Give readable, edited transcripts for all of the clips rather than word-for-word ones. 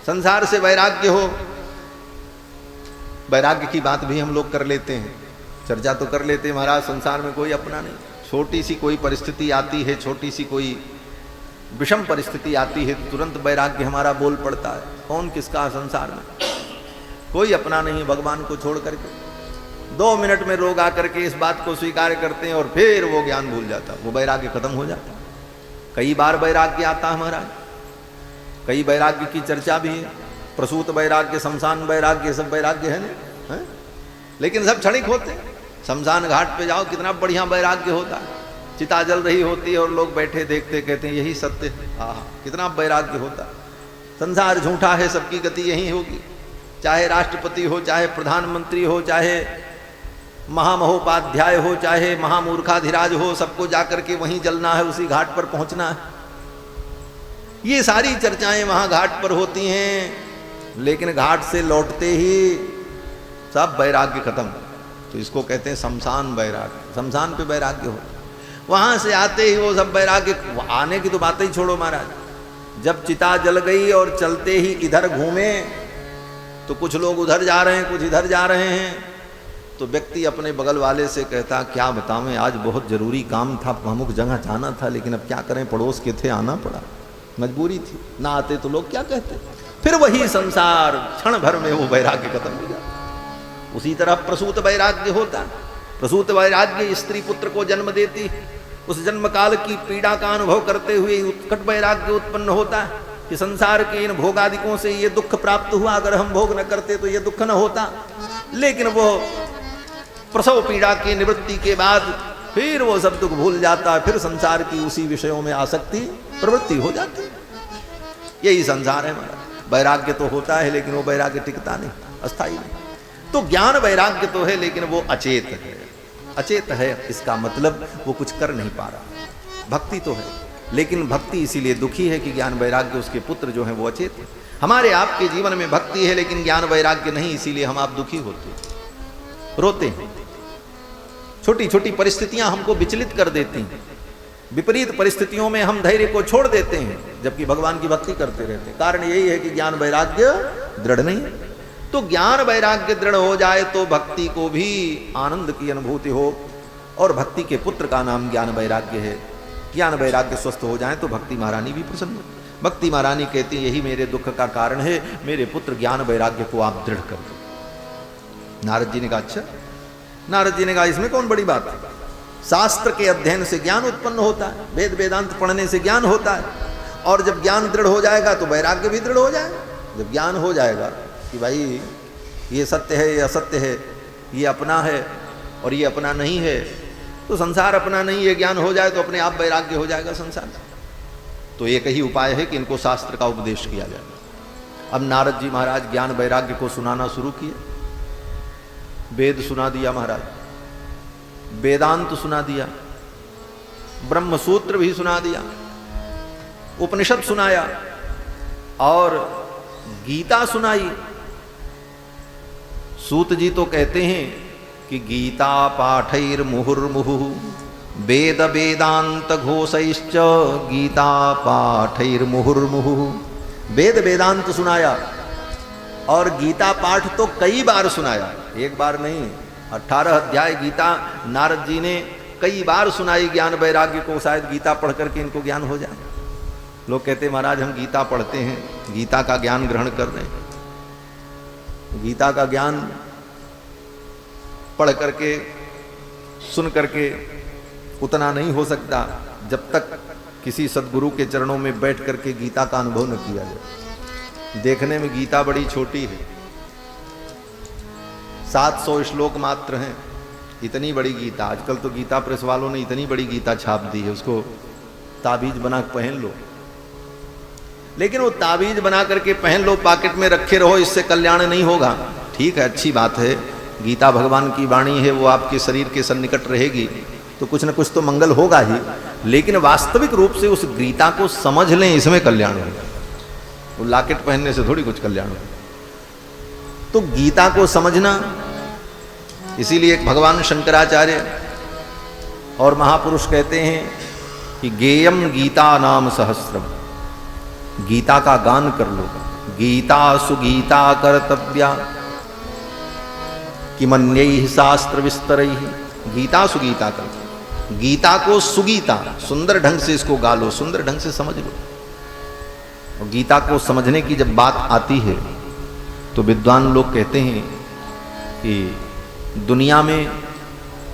संसार से वैराग्य हो। वैराग्य की बात भी हम लोग कर लेते हैं, चर्चा तो कर लेते हैं। महाराज संसार में कोई अपना नहीं, छोटी सी कोई परिस्थिति आती है, छोटी सी कोई विषम परिस्थिति आती है, तुरंत वैराग्य हमारा बोल पड़ता है। कौन किसका संसार में, कोई अपना नहीं भगवान को छोड़ करके। 2 मिनट में लोग आकर के इस बात को स्वीकार करते हैं और फिर वो ज्ञान भूल जाता, वो वैराग्य खत्म हो जाता। कई बार वैराग्य आता है महाराज, कई वैराग्य की चर्चा भी है, प्रसूत वैराग्य, शमशान वैराग्य, सब वैराग्य है ना, है? लेकिन सब क्षणिक होते। शमशान घाट पे जाओ, कितना बढ़िया वैराग्य होता है, चिता जल रही होती है और लोग बैठे देखते, कहते हैं यही सत्य है। हाँ, कितना वैराग्य होता। संसार झूठा है, सबकी गति यही होगी, चाहे राष्ट्रपति हो, चाहे प्रधानमंत्री हो, चाहे महामहोपाध्याय हो, चाहे महामूर्खाधिराज हो, सबको जाकर के वहीं जलना है, उसी घाट पर पहुंचना है। ये सारी चर्चाएं वहां घाट पर होती हैं, लेकिन घाट से लौटते ही सब वैराग्य खत्म। तो इसको कहते हैं शमशान वैराग्य। शमशान पे वैराग्य हो, वहां से आते ही वो सब वैराग्य, आने की तो बात ही छोड़ो महाराज। जब चिता जल गई और चलते ही इधर घूमे, तो कुछ लोग उधर जा रहे हैं, कुछ इधर जा रहे हैं, तो व्यक्ति अपने बगल वाले से कहता, क्या बतावें, आज बहुत जरूरी काम था, अमुक जगह जाना था, लेकिन अब क्या करें, पड़ोस के थे, आना पड़ा, मजबूरी थी, ना आते तो लोग क्या कहते। फिर वही संसार, क्षण भर में वो वैराग्य खत्म हो जाता। उसी तरह प्रसूत वैराग्य होता। प्रसूत वैराग्य स्त्री पुत्र को जन्म देती, उस जन्म काल की पीड़ा का अनुभव करते हुए उत्कट वैराग्य उत्पन्न होता है कि संसार के इन भोगादिकों से ये दुख प्राप्त हुआ, अगर हम भोग न करते तो ये दुख न होता। लेकिन वो प्रसव पीड़ा की निवृत्ति के बाद फिर वो सब दुख भूल जाता है, फिर संसार की उसी विषयों में आसक्ति प्रवृत्ति हो जाती। यही संसार है हमारा। वैराग्य तो होता है, लेकिन वो वैराग्य टिकता नहीं, अस्थायी नहीं। तो ज्ञान वैराग्य तो है, लेकिन वो अचेत है। अचेत है इसका मतलब वो कुछ कर नहीं पा रहा। भक्ति तो है, लेकिन भक्ति इसीलिए दुखी है कि ज्ञान वैराग्य उसके पुत्र जो हैं वो अचेत है। हमारे आपके जीवन में भक्ति है, लेकिन ज्ञान वैराग्य नहीं, इसीलिए हम आप दुखी होते, रोते हैं। छोटी छोटी परिस्थितियां हमको विचलित कर देती हैं, विपरीत परिस्थितियों में हम धैर्य को छोड़ देते हैं, जबकि भगवान की भक्ति करते रहते हैं। कारण यही है कि ज्ञान वैराग्य दृढ़ नहीं है। तो ज्ञान वैराग्य दृढ़ हो जाए तो भक्ति को भी आनंद की अनुभूति हो, और भक्ति के पुत्र का नाम ज्ञान वैराग्य है। ज्ञान वैराग्य स्वस्थ हो जाए तो भक्ति महारानी भी प्रसन्न हो। भक्ति महारानी कहती यही मेरे दुख का कारण है, मेरे पुत्र ज्ञान वैराग्य को आप दृढ़ कर दो। नारद जी ने कहा अच्छा। नारद जी ने कहा इसमें कौन बड़ी बात है, शास्त्र के अध्ययन से ज्ञान उत्पन्न होता है, वेद वेदांत पढ़ने से ज्ञान होता है, और जब ज्ञान दृढ़ हो जाएगा तो वैराग्य भी दृढ़ हो जाएगा। जब ज्ञान हो जाएगा कि भाई ये सत्य है, ये असत्य है, ये अपना है और ये अपना नहीं है, तो संसार अपना नहीं है, ज्ञान हो जाए तो अपने आप वैराग्य हो जाएगा संसार। तो एक ही उपाय है कि इनको शास्त्र का उपदेश किया जाए। अब नारद जी महाराज ज्ञान वैराग्य को सुनाना शुरू किए। वेद सुना दिया महाराज, वेदांत सुना दिया, ब्रह्म सूत्र भी सुना दिया, उपनिषद सुनाया और गीता सुनाई। सूत जी तो कहते हैं कि गीता पाठैर मुहुर्मुहु वेद वेदांत घोषैश्च गीता पाठैर मुहुर्मुहु। वेद वेदांत सुनाया और गीता पाठ तो कई बार सुनाया, एक बार नहीं, 18 अध्याय गीता नारद जी ने कई बार सुनाई ज्ञान वैराग्य को। शायद गीता पढ़ करके इनको ज्ञान हो जाए। लोग कहते हैं महाराज हम गीता पढ़ते हैं, गीता का ज्ञान ग्रहण कर रहे हैं। गीता का ज्ञान पढ़ करके सुन करके उतना नहीं हो सकता जब तक किसी सद्गुरु के चरणों में बैठ करके गीता का अनुभव न किया जाए। देखने में गीता बड़ी छोटी है, 700 श्लोक मात्र हैं, इतनी बड़ी गीता। आजकल तो गीता प्रेस वालों ने इतनी बड़ी गीता छाप दी है, उसको ताबीज बना पहन लो। लेकिन वो ताबीज बना करके पहन लो, पॉकेट में रखे रहो, इससे कल्याण नहीं होगा। ठीक है, अच्छी बात है, गीता भगवान की वाणी है, वो आपके शरीर के सन्निकट रहेगी तो कुछ न कुछ तो मंगल होगा ही, लेकिन वास्तविक रूप से उस गीता को समझ लें, इसमें कल्याण होगा। वो लॉकेट पहनने से थोड़ी कुछ कल्याण होगा। तो गीता को समझना, इसीलिए भगवान शंकराचार्य और महापुरुष कहते हैं कि गेयम गीता नाम सहस्त्रम, गीता का गान कर लो। गीता सुगीता कर्तव्या किमन्यैः शास्त्र विस्तरैः। गीता सुगीता कर्तव्या, गीता को सुगीता, सुंदर ढंग से इसको गा लो, सुंदर ढंग से समझ लो। और गीता को समझने की जब बात आती है तो विद्वान लोग कहते हैं कि दुनिया में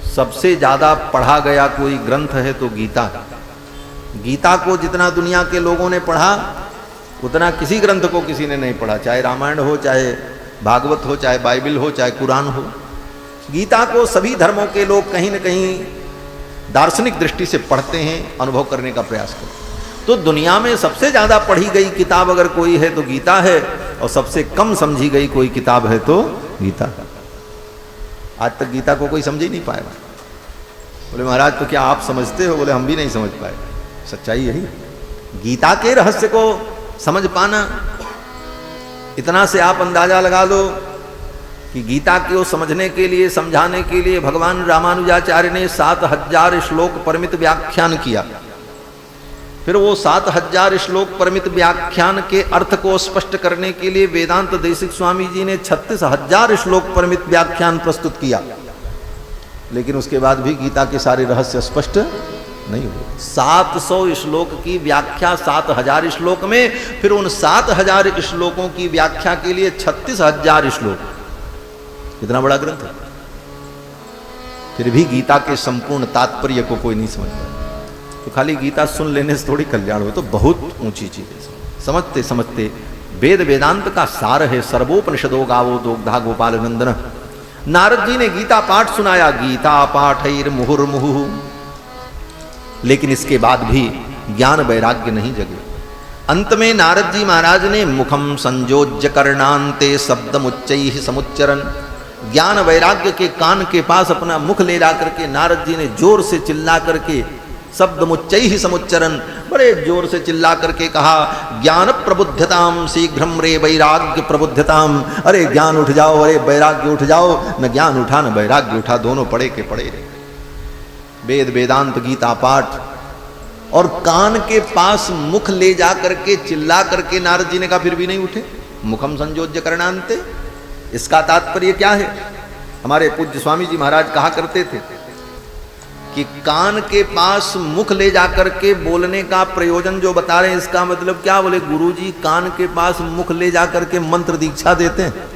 सबसे ज्यादा पढ़ा गया कोई ग्रंथ है तो गीता है। गीता को जितना दुनिया के लोगों ने पढ़ा उतना किसी ग्रंथ को किसी ने नहीं पढ़ा, चाहे रामायण हो, चाहे भागवत हो, चाहे बाइबल हो, चाहे कुरान हो। गीता को सभी धर्मों के लोग कहीं न कहीं दार्शनिक दृष्टि से पढ़ते हैं, अनुभव करने का प्रयास करते हैं। तो दुनिया में सबसे ज्यादा पढ़ी गई किताब अगर कोई है तो गीता है, और सबसे कम समझी गई कोई किताब है तो गीता। आज तक गीता को कोई समझ ही नहीं पाया। बोले महाराज तो क्या आप समझते हो? बोले हम भी नहीं समझ पाए। सच्चाई यही, गीता के रहस्य को समझ पाना, इतना से आप अंदाजा लगा लो कि गीता को समझने के लिए, समझाने के लिए भगवान रामानुजाचार्य ने 7000 श्लोक परिमित व्याख्यान किया। फिर वो 7000 श्लोक परिमित व्याख्यान के अर्थ को स्पष्ट करने के लिए वेदांत देशिक स्वामी जी ने 36000 श्लोक परिमित व्याख्यान प्रस्तुत किया। लेकिन उसके बाद भी गीता के सारे रहस्य स्पष्ट नहीं हुए। 700 श्लोक की व्याख्या 7000 श्लोक में, फिर उन 7000 श्लोकों की व्याख्या के लिए 36000 श्लोक, कितना बड़ा ग्रंथ है। फिर भी गीता के संपूर्ण तात्पर्य को कोई नहीं समझ पाया। तो खाली गीता सुन लेने से थोड़ी कल्याण हो, तो बहुत ऊंची चीज है। समझते समझते वेद वेदांत का सार है। सर्वोपनिषदो गावो दोग्धा गोपाल नंदन। नारद जी ने गीता पाठ सुनाया, गीता पाठैर मुहुर्मुहु, लेकिन इसके बाद भी ज्ञान वैराग्य नहीं जगे। अंत में नारद जी महाराज ने मुखम संयोज्य कर्णान्ते शब्दमुच्चैः समुच्चरन्, ज्ञान वैराग्य के कान के पास अपना मुख ले जा करके नारद जी ने जोर से चिल्ला करके शब्दमुच्चैः समुच्चरन्, बड़े जोर से चिल्ला करके कहा, ज्ञान प्रबुद्धताम शीघ्रम रे वैराग्य प्रबुद्धताम। अरे ज्ञान उठ जाओ, अरे वैराग्य उठ जाओ। न ज्ञान उठा न वैराग्य उठा, दोनों पड़े के पड़े रहे। वेद वेदांत गीता पाठ और कान के पास मुख ले जा करके चिल्ला करके नारद जी ने कहा, फिर भी नहीं उठे। मुखम संयोज्य कर्णान्ते, इसका तात्पर्य क्या है? हमारे पूज्य स्वामी जी महाराज कहा करते थे कि कान के पास मुख ले जा करके बोलने का प्रयोजन जो बता रहे हैं, इसका मतलब क्या? बोले गुरुजी कान के पास मुख ले जा करके मंत्र दीक्षा देते हैं।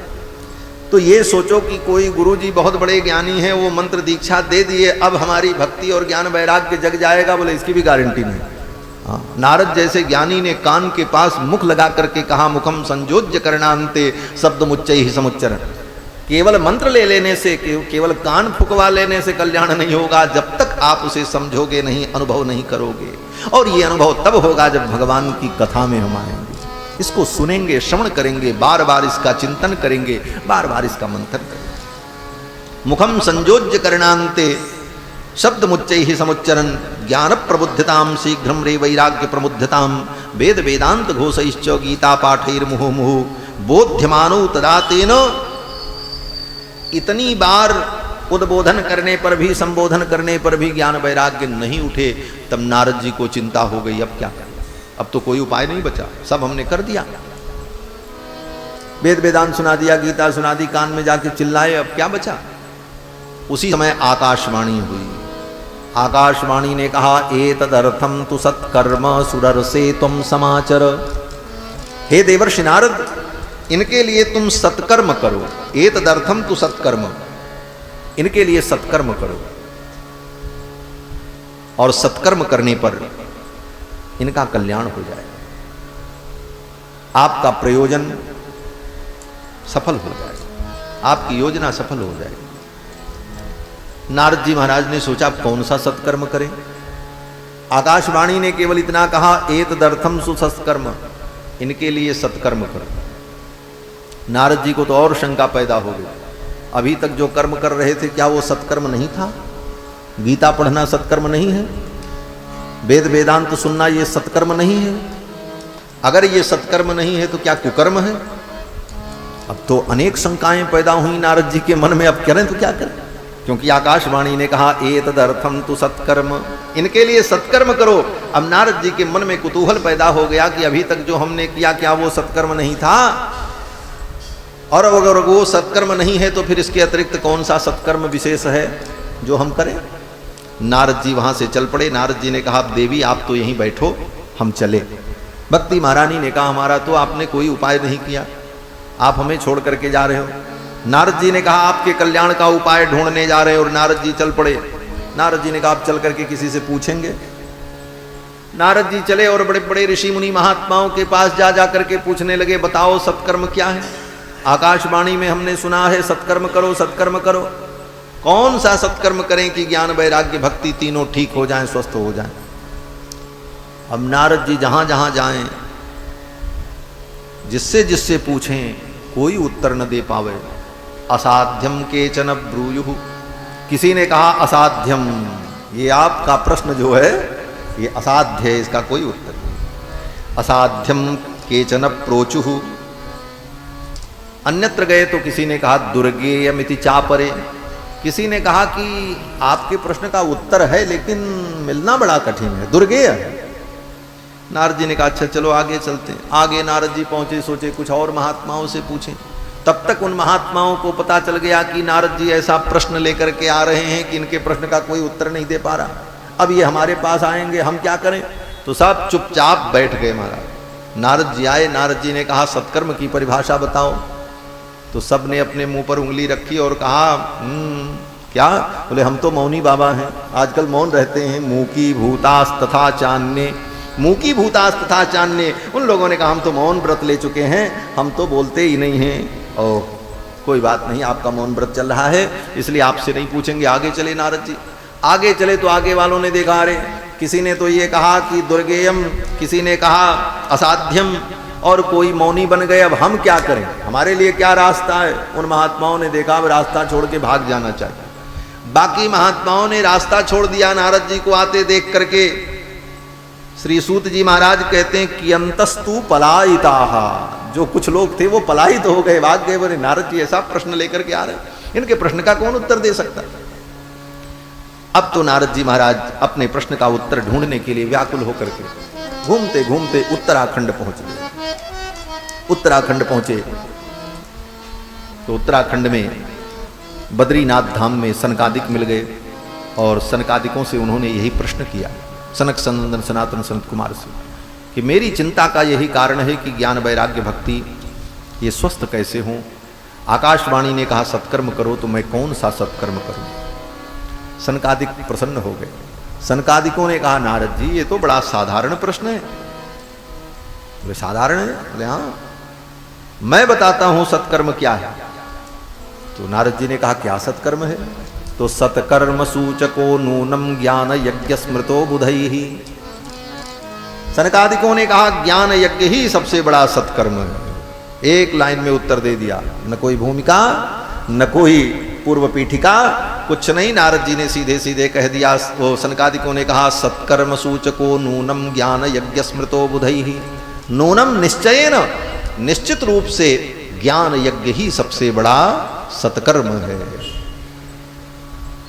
तो ये सोचो कि कोई गुरुजी बहुत बड़े ज्ञानी हैं, वो मंत्र दीक्षा दे दिए, अब हमारी भक्ति और ज्ञान वैराग्य जग जाएगा। बोले इसकी भी गारंटी नहीं। नारद जैसे ज्ञानी ने कान के पास मुख लगा करके कहा, मुखम संयोज्य कर्णान्ते शब्दमुच्चैः समुच्चरन्। केवल मंत्र ले लेने से, केवल कान फुकवा लेने से कल्याण नहीं होगा, जब तक आप उसे समझोगे नहीं, अनुभव नहीं करोगे। और ये अनुभव तब होगा जब भगवान की कथा में हम आएंगे, इसको सुनेंगे, श्रवण करेंगे, बार बार इसका चिंतन करेंगे, बार बार इसका मंथन करेंगे। मुखम संयोज्य कर्णान्ते शब्दमुच्चैः समुच्चरन्, ज्ञान प्रबुद्धताम शीघ्रम रे वैराग्य प्रमुद्धताम। वेद वेदांत घोषैश्च गीता पाठैर मुहुर्मुहु बोध्यमानो तदा तेन। इतनी बार उद्बोधन करने पर भी, संबोधन करने पर भी ज्ञान वैराग्य नहीं उठे। तब नारद जी को चिंता हो गई, अब क्या करें? अब तो कोई उपाय नहीं बचा, सब हमने कर दिया। वेद वेदांत सुना दिया, गीता सुना दी, कान में जाके चिल्लाए, अब क्या बचा? उसी समय आकाशवाणी हुई। आकाशवाणी ने कहा, एतदर्थम तु सत्कर्म सुरर्षे तुम समाचर। हे देवर्षि नारद, इनके लिए तुम सत्कर्म करो। एतदर्थम तु सत्कर्म, इनके लिए सत्कर्म करो। और सत्कर्म करने पर इनका कल्याण हो जाएगा, आपका प्रयोजन सफल हो जाएगा, आपकी योजना सफल हो जाएगी। नारद जी महाराज ने सोचा कौन सा सत्कर्म करें। आकाशवाणी ने केवल इतना कहा, एतदर्थम सुसत्कर्म, इनके लिए सत्कर्म करो। नारद जी को तो और शंका पैदा हो गई, अभी तक जो कर्म कर रहे थे क्या वो सत्कर्म नहीं था? गीता पढ़ना सत्कर्म नहीं है? वेद वेदांत सुनना ये सत्कर्म नहीं है? अगर ये सत्कर्म नहीं है तो क्या कुकर्म है? अब तो अनेक शंकाएं पैदा हुई नारद जी के मन में, अब करें तो क्या करें? क्योंकि आकाशवाणी ने कहा एतदर्थम तु सत्कर्म, इनके लिए सत्कर्म करो। अब नारद जी के मन में कुतूहल पैदा हो गया कि अभी तक जो हमने किया क्या वो सत्कर्म नहीं था, और अगर वो सत्कर्म नहीं है तो फिर इसके अतिरिक्त कौन सा सत्कर्म विशेष है जो हम करें। नारद जी वहां से चल पड़े। नारद जी ने कहा देवी आप तो यहीं बैठो, हम चले। भक्ति महारानी ने कहा हमारा तो आपने कोई उपाय नहीं किया, आप हमें छोड़ करके जा रहे हो। नारद जी ने कहा आपके कल्याण का उपाय ढूंढने जा रहे हैं, और नारद जी चल पड़े। नारद जी ने कहा आप चल करके किसी से पूछेंगे। नारद जी चले और बड़े बड़े ऋषि मुनि महात्माओं के पास जा करके पूछने लगे बताओ सत्कर्म क्या है। आकाशवाणी में हमने सुना है सत्कर्म करो सत्कर्म करो, कौन सा सत्कर्म करें कि ज्ञान वैराग्य भक्ति तीनों ठीक हो जाएं, स्वस्थ हो जाएं। अब नारद जी जहां जहां जाएं, जिससे जिससे पूछें कोई उत्तर न दे पावे। असाध्यम केचन ब्रूयुः, किसी ने कहा असाध्यम, ये आपका प्रश्न जो है ये असाध्य है, इसका कोई उत्तर नहीं। असाध्यम केचन प्रोचुः, अन्यत्र गए तो किसी ने कहा दुर्गेयमिति चापरे, किसी ने कहा कि आपके प्रश्न का उत्तर है लेकिन मिलना बड़ा कठिन है, दुर्गेय है। नारद जी ने कहा अच्छा चलो आगे चलते हैं। आगे नारद जी पहुंचे, सोचे कुछ और महात्माओं से पूछें। तब तक उन महात्माओं को पता चल गया कि नारद जी ऐसा प्रश्न लेकर के आ रहे हैं कि इनके प्रश्न का कोई उत्तर नहीं दे पा रहा, अब ये हमारे पास आएंगे, हम क्या करें। तो सब चुपचाप बैठ गए महाराज। नारद जी आए, नारद जी ने कहा सत्कर्म की परिभाषा बताओ। तो सब ने अपने मुंह पर उंगली रखी और कहा क्या। बोले हम तो मौनी बाबा हैं, आजकल मौन रहते हैं। मूकी भूतास तथा चान्य, मूकी भूतास तथा चान्य, उन लोगों ने कहा हम तो मौन व्रत ले चुके हैं, हम तो बोलते ही नहीं हैं। और कोई बात नहीं, आपका मौन व्रत चल रहा है इसलिए आपसे नहीं पूछेंगे। आगे चले नारद जी। आगे चले तो आगे वालों ने देखा, अरे किसी ने तो ये कहा कि दुर्गेयम, किसी ने कहा असाध्यम, और कोई मौनी बन गए। अब हम क्या करें, हमारे लिए क्या रास्ता है। उन महात्माओं ने देखा अब रास्ता छोड़ के भाग जाना चाहिए। बाकी महात्माओं ने रास्ता छोड़ दिया नारद जी को आते देख करके। श्री सूत जी महाराज कहते हैं कि अंतस्तु पलायिताः, जो कुछ लोग थे वो पलायित हो गए, भाग गए। बोले नारद जी ऐसा प्रश्न लेकर के आ रहे हैं, इनके प्रश्न का कौन उत्तर दे सकता। अब तो नारद जी महाराज अपने प्रश्न का उत्तर ढूंढने के लिए व्याकुल होकर के घूमते घूमते उत्तराखंड पहुंच गए। उत्तराखंड पहुंचे तो उत्तराखंड में बद्रीनाथ धाम में सनकादिक मिल गए, और सनकादिकों से उन्होंने यही प्रश्न किया, सनक सनंदन सनातन सनत कुमार से, कि मेरी चिंता का यही कारण है कि ज्ञान वैराग्य भक्ति ये स्वस्थ कैसे हों। आकाशवाणी ने कहा सत्कर्म करो, तो मैं कौन सा सत्कर्म करूं। सनकादिक प्रसन्न हो गए। सनकादिकों ने कहा नारद जी ये तो बड़ा साधारण प्रश्न है। बोले साधारण है? बोले हाँ, मैं बताता हूं सत्कर्म क्या है। तो नारद जी ने कहा क्या सत्कर्म है। तो सत्कर्म सूचको नूनम ज्ञान यज्ञ स्मृतो बुधैहि। सनकादिकों ने कहा ज्ञान यज्ञ ही सबसे बड़ा सत्कर्म है। एक लाइन में उत्तर दे दिया, न कोई भूमिका न कोई पूर्व पीठिका, कुछ नहीं। नारद जी ने सीधे सीधे कह दिया। वो सनकादिकों ने कहा सत्कर्म सूचको नूनम ज्ञान यज्ञ स्मृतो बुधैहि। नूनम निश्चयेन, निश्चित रूप से ज्ञान यज्ञ ही सबसे बड़ा सत्कर्म है।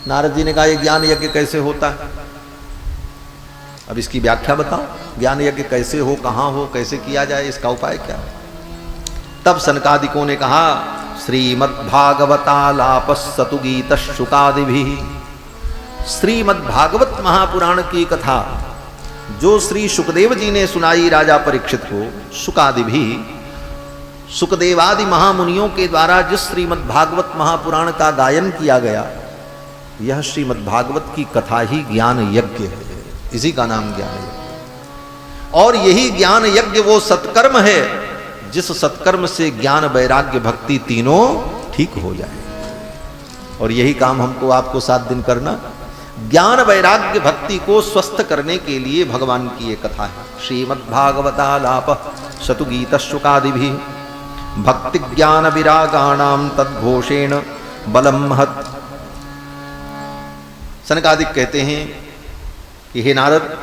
नारद जी ने कहा ये ज्ञान यज्ञ कैसे होता है, अब इसकी व्याख्या बताओ। ज्ञान यज्ञ कैसे हो, कहां हो, कैसे किया जाए, इसका उपाय क्या। तब सनकादिकों ने कहा श्रीमद्भागवतालापस्सतु गीतशुकादिभिः। श्रीमद्भागवत महापुराण की कथा जो श्री सुखदेव जी ने सुनाई राजा परीक्षित को, शुकादिभिः, सुखदेवादि महामुनियों के द्वारा जिस श्रीमद्भागवत महापुराण का गायन किया गया, यह श्रीमद्भागवत की कथा ही ज्ञान यज्ञ है। इसी का नाम ज्ञान यज्ञ। और यही ज्ञान यज्ञ वो सत्कर्म है जिस सत्कर्म से ज्ञान वैराग्य भक्ति तीनों ठीक हो जाए। और यही काम हमको आपको 7 दिन करना। ज्ञान वैराग्य भक्ति को स्वस्थ करने के लिए भगवान की ये कथा है। श्रीमद्भागवतालापः सतु गीतशुकादिभिः भक्ति ज्ञान विरागाणाम तद्घोषेण बलम महत्। सनकादिक कहते हैं कि हे नारद,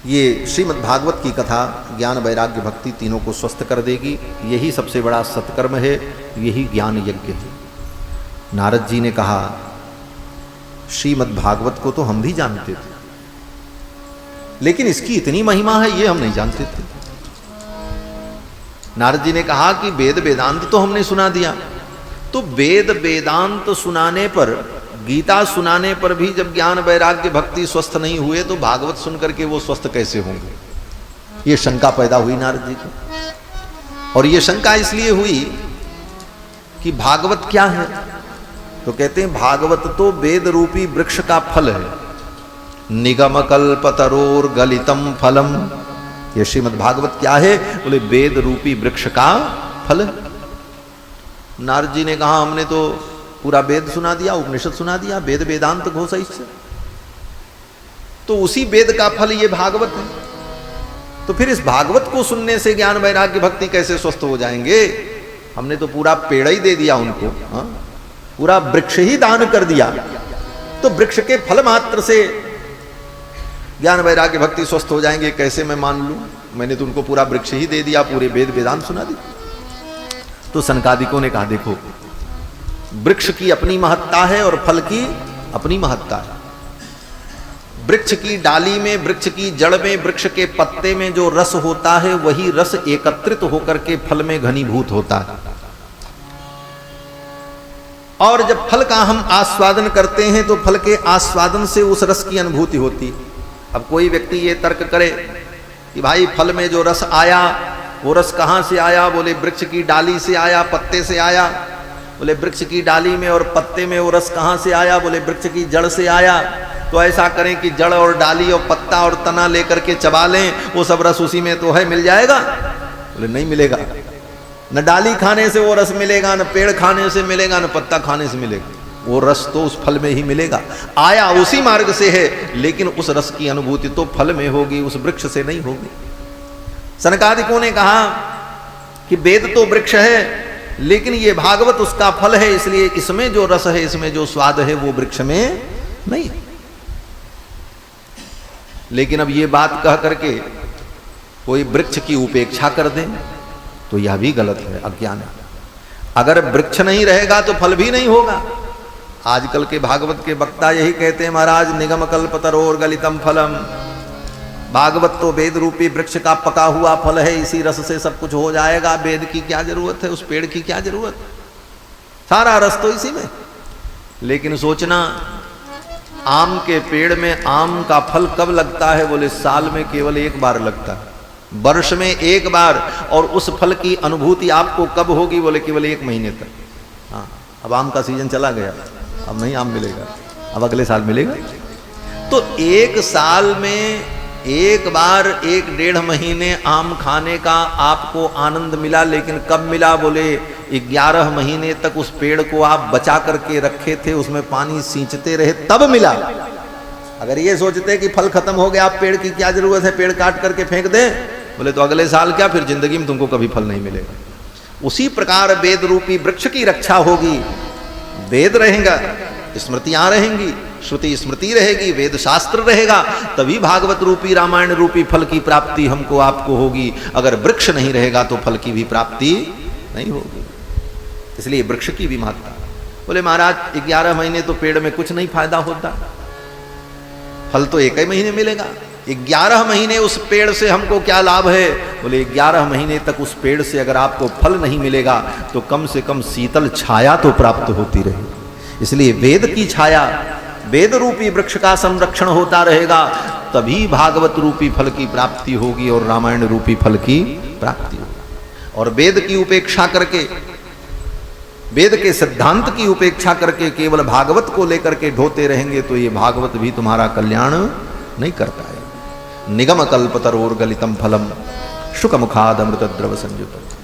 ये श्रीमद् भागवत की कथा ज्ञान वैराग्य भक्ति तीनों को स्वस्थ कर देगी। यही सबसे बड़ा सत्कर्म है, यही ज्ञान यज्ञ है। नारद जी ने कहा श्रीमद् भागवत को तो हम भी जानते थे, लेकिन इसकी इतनी महिमा है ये हम नहीं जानते थे। नारद जी ने कहा कि वेद वेदांत तो हमने सुना दिया, तो वेद वेदांत सुनाने पर, गीता सुनाने पर भी जब ज्ञान वैराग्य भक्ति स्वस्थ नहीं हुए तो भागवत सुनकर के वो स्वस्थ कैसे होंगे? ये शंका पैदा हुई नारद जी को। और ये शंका इसलिए हुई कि भागवत क्या है? तो कहते हैं भागवत तो वेद रूपी वृक्ष का फल है, निगम कल्पतरोर गलितम फलम। ये श्रीमद् भागवत क्या है? बोले वेद रूपी वृक्ष का फल। नारद जी ने कहा हमने तो पूरा वेद सुना दिया, उपनिषद सुना दिया, वेद वेदांत घोष इससे, तो उसी वेद का फल ये भागवत है। तो फिर इस भागवत को सुनने से ज्ञान वैराग्य भक्ति कैसे स्वस्थ हो जाएंगे? हमने तो पूरा पेड़ ही दे दिया उनको, हाँ? पूरा वृक्ष ही दान कर दिया, तो वृक्ष के फल मात्र से ज्ञान वैराग्य भक्ति स्वस्थ हो जाएंगे कैसे मैं मान लूं? मैंने तो उनको पूरा वृक्ष ही दे दिया, पूरे वेद वेदांत सुना दी। तो सनकादिकों ने कहा देखो, वृक्ष की अपनी महत्ता है और फल की अपनी महत्ता है। वृक्ष की डाली में, वृक्ष की जड़ में, वृक्ष के पत्ते में जो रस होता है वही रस एकत्रित होकर के फल में घनीभूत होता है। और जब फल का हम आस्वादन करते हैं तो फल के आस्वादन से उस रस की अनुभूति होती। अब कोई व्यक्ति ये तर्क करे कि भाई फल में जो रस आया वो रस कहाँ से आया? बोले वृक्ष की डाली से आया, पत्ते से आया। बोले वृक्ष की डाली में और पत्ते में वो रस कहाँ से आया? बोले वृक्ष की जड़ से आया। तो ऐसा करें कि जड़ और डाली और पत्ता और तना लेकर के चबा लें, वो सब रस उसी में तो है, मिल जाएगा? बोले नहीं मिलेगा। न डाली खाने से वो रस मिलेगा, न पेड़ खाने से मिलेगा, न पत्ता खाने से मिलेगा। वो रस तो उस फल में ही मिलेगा। आया उसी मार्ग से है, लेकिन उस रस की अनुभूति तो फल में होगी, उस वृक्ष से नहीं होगी। सनकादिकों ने कहा कि वेद तो वृक्ष है, लेकिन ये भागवत उसका फल है, इसलिए इसमें जो रस है, इसमें जो स्वाद है वो वृक्ष में नहीं। लेकिन अब ये बात कह करके कोई वृक्ष की उपेक्षा कर दे तो यह भी गलत है, अज्ञान है। अगर वृक्ष नहीं रहेगा तो फल भी नहीं होगा। आजकल के भागवत के वक्ता यही कहते हैं महाराज, निगम कल्पतरोर गलितम फलम। भागवत तो वेद रूपी वृक्ष का पका हुआ फल है, इसी रस से सब कुछ हो जाएगा। वेद की क्या जरूरत है, उस पेड़ की क्या जरूरत, सारा रस तो इसी में। लेकिन सोचना, आम के पेड़ में आम का फल कब लगता है? बोले साल में केवल एक बार लगता है, वर्ष में एक बार। और उस फल की अनुभूति आपको कब होगी? बोले केवल 1 महीने तक। हाँ, अब आम का सीजन चला गया, अब नहीं आम मिलेगा, अब अगले साल मिलेगा। तो 1 साल में एक बार 1-1.5 महीने आम खाने का आपको आनंद मिला, लेकिन कब मिला? बोले 11 महीने तक उस पेड़ को आप बचा करके रखे थे, उसमें पानी सींचते रहे, तब मिला। अगर ये सोचते कि फल खत्म हो गया, आप पेड़ की क्या जरूरत है, पेड़ काट करके फेंक दें, बोले तो अगले साल क्या, फिर जिंदगी में तुमको कभी फल नहीं मिलेगा। उसी प्रकार वेद रूपी वृक्ष की रक्षा होगी। वेद रहेगा, स्मृतियां रहेंगी, श्रुति स्मृति रहेगी, वेद शास्त्र रहेगा, तभी भागवत रूपी रामायण रूपी फल की प्राप्ति हमको आपको होगी। अगर वृक्ष नहीं रहेगा तो फल की भी प्राप्ति नहीं होगी। इसलिए वृक्ष की भी महत्ता। बोले महाराज 11 महीने तो पेड़ में कुछ नहीं फायदा होता, फल तो 1 ही महीने मिलेगा। 11 महीने उस पेड़ से हमको क्या लाभ है? बोले 11 महीने तक उस पेड़ से अगर आपको फल नहीं मिलेगा तो कम से कम शीतल छाया तो प्राप्त होती रहेगी। इसलिए वेद की छाया, वेद रूपी वृक्ष का संरक्षण होता रहेगा, तभी भागवत रूपी फल की प्राप्ति होगी और रामायण रूपी फल की प्राप्ति होगी। और वेद की उपेक्षा करके, वेद के सिद्धांत की उपेक्षा करके केवल भागवत को लेकर के ढोते रहेंगे तो ये भागवत भी तुम्हारा कल्याण नहीं कर पाएगा। निगम कल्पतरोर गलितम फलम शुक मुखाद अमृत द्रव संयुत।